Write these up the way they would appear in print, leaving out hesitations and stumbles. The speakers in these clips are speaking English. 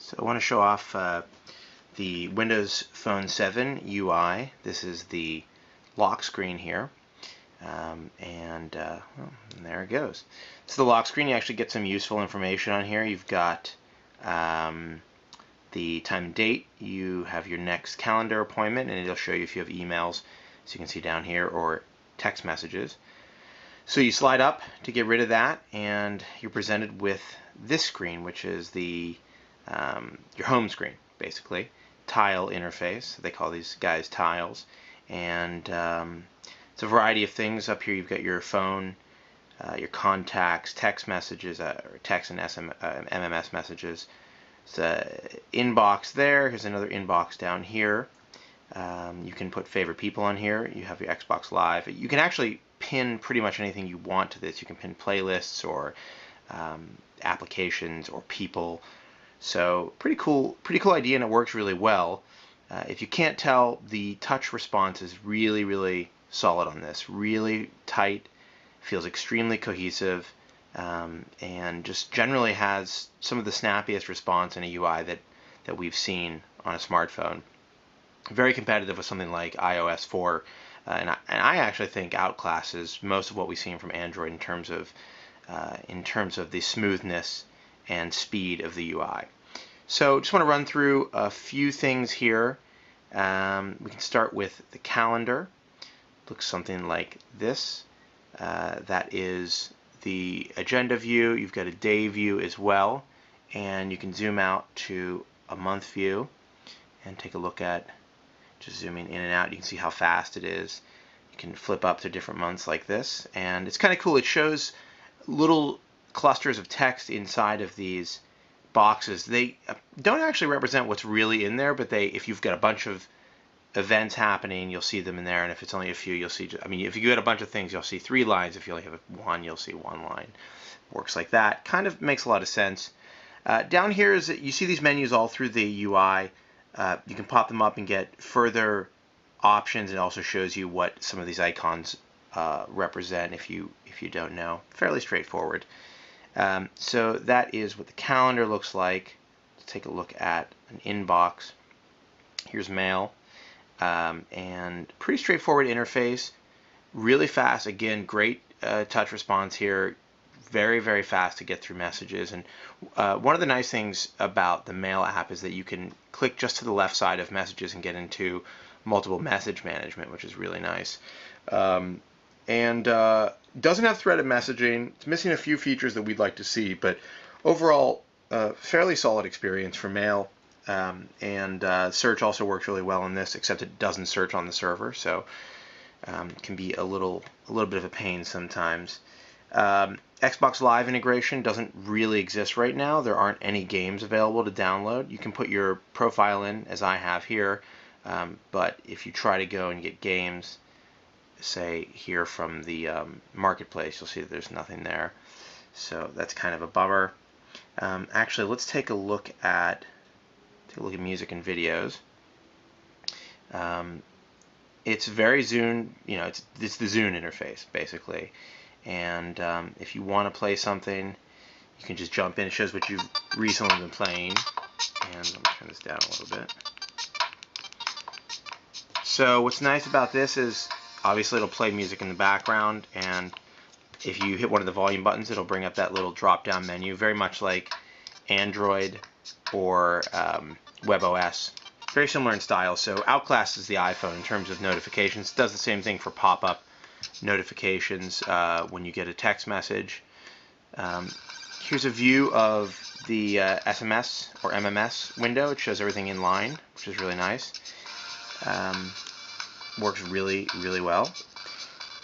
So I want to show off the Windows Phone 7 UI. This is the lock screen here. And there it goes. So the lock screen, you actually get some useful information on here. You've got the time and date. You have your next calendar appointment, and it'll show you if you have emails, so you can see down here, or text messages. So you slide up to get rid of that, and you're presented with this screen, which is the your home screen, basically. Tile interface. They call these guys tiles. And it's a variety of things. Up here you've got your phone, your contacts, text messages, or text and MMS messages. It's an inbox there. Here's another inbox down here. You can put favorite people on here. You have your Xbox Live. You can actually pin pretty much anything you want to this. You can pin playlists or applications or people. So pretty cool idea, and it works really well. If you can't tell, the touch response is really solid on this. Really tight, feels extremely cohesive, and just generally has some of the snappiest response in a UI that we've seen on a smartphone. Very competitive with something like iOS 4, and I actually think outclasses most of what we've seen from Android in terms of the smoothness and speed of the UI. So just want to run through a few things here. We can start with the calendar. Looks something like this. That is the agenda view. You've got a day view as well, and you can zoom out to a month view and take a look at, just zooming in and out, you can see how fast it is. You can flip up to different months like this, and it's kind of cool. It shows little clusters of text inside of these boxes. They don't actually represent what's really in there, but if you've got a bunch of events happening, you'll see them in there, and if it's only a few, you'll see, I mean, if you get a bunch of things, you'll see 3 lines. If you only have one, you'll see 1 line. Works like that. Kind of makes a lot of sense. Down here is that you see these menus all through the UI. You can pop them up and get further options. It also shows you what some of these icons represent if you don't know. Fairly straightforward. So that is what the calendar looks like. Let's take a look at an inbox. Here's mail, and pretty straightforward interface. Really fast. Again, great touch response here. Very fast to get through messages. And one of the nice things about the Mail app is that you can click just to the left side of messages and get into multiple message management, which is really nice. And doesn't have threaded messaging. It's missing a few features that we'd like to see, but overall, fairly solid experience for Mail. And search also works really well on this, except it doesn't search on the server, so it can be a little bit of a pain sometimes. Xbox Live integration doesn't really exist right now. There aren't any games available to download. You can put your profile in, as I have here, but if you try to go and get games, say here from the marketplace, you'll see that there's nothing there. So that's kind of a bummer. Actually, let's take a look at music and videos. It's very Zune, it's the Zune interface basically. And if you want to play something, you can just jump in. It shows what you've recently been playing. And let me turn this down a little bit. So what's nice about this is obviously it'll play music in the background, and if you hit one of the volume buttons, it'll bring up that little drop-down menu, very much like Android or WebOS. Very similar in style, so outclasses the iPhone in terms of notifications. It does the same thing for pop-up notifications when you get a text message. Here's a view of the SMS or MMS window. It shows everything in line, which is really nice. Works really well.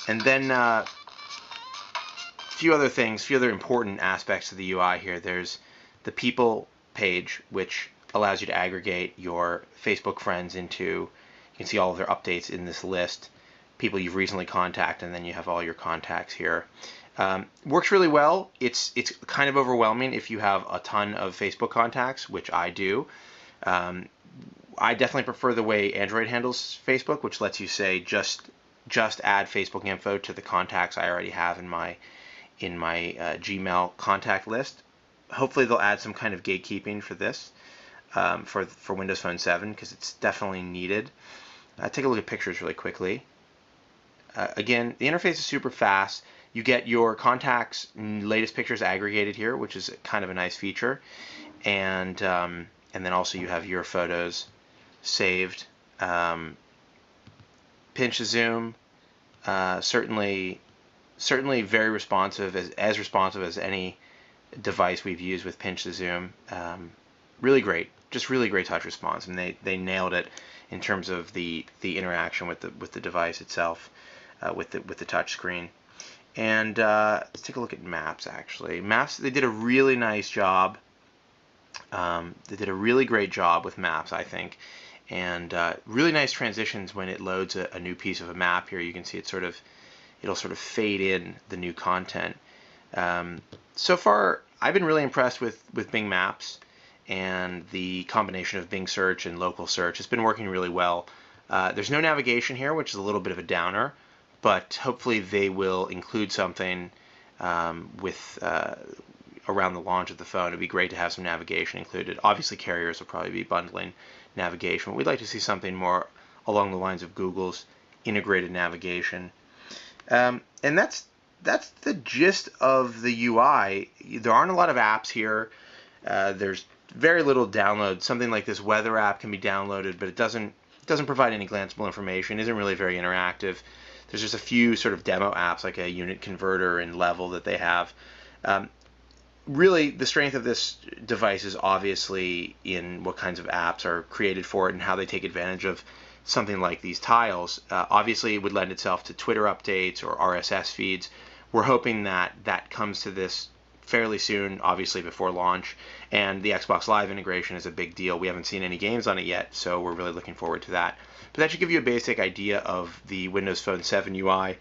And then a few other things, a few other important aspects of the UI here. There's the people page, which allows you to aggregate your Facebook friends into, you can see all of their updates in this list, people you've recently contacted, and then you have all your contacts here. Works really well. It's kind of overwhelming if you have a ton of Facebook contacts, which I do. I definitely prefer the way Android handles Facebook, which lets you say just add Facebook info to the contacts I already have in my Gmail contact list. Hopefully they'll add some kind of gatekeeping for this. for Windows Phone 7 because it's definitely needed. Take a look at pictures really quickly. Again, the interface is super fast. You get your contacts' latest pictures aggregated here, which is kind of a nice feature, and then also you have your photos saved. Pinch to zoom, certainly very responsive, as responsive as any device we've used with pinch to zoom. Really great, just really great touch response, and they nailed it in terms of the interaction with the device itself, with the touch screen. And let's take a look at Maps. Actually, Maps, they did a really nice job. They did a really great job with Maps, I think, and really nice transitions when it loads a new piece of a map. Here you can see it'll sort of fade in the new content. So far, I've been really impressed with Bing Maps, and the combination of Bing search and local search has been working really well. There's no navigation here, which is a little bit of a downer, but hopefully they will include something around the launch of the phone. It'd be great to have some navigation included. Obviously, carriers will probably be bundling navigation, but we'd like to see something more along the lines of Google's integrated navigation. And that's the gist of the UI. There aren't a lot of apps here. There's very little download. Something like this weather app can be downloaded, but it doesn't provide any glanceable information. Isn't really very interactive. There's just a few sort of demo apps like a unit converter and level that they have. Really, the strength of this device is obviously in what kinds of apps are created for it and how they take advantage of something like these tiles. Obviously, it would lend itself to Twitter updates or RSS feeds. We're hoping that comes to this fairly soon, obviously before launch, and the Xbox Live integration is a big deal. We haven't seen any games on it yet, so we're really looking forward to that. But that should give you a basic idea of the Windows Phone 7 UI.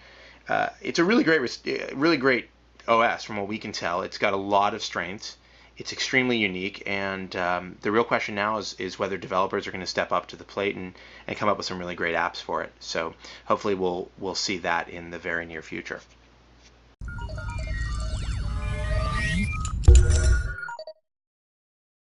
It's a really great OS from what we can tell. It's got a lot of strengths. It's extremely unique, and the real question now is whether developers are going to step up to the plate and come up with some really great apps for it. So hopefully we'll see that in the very near future.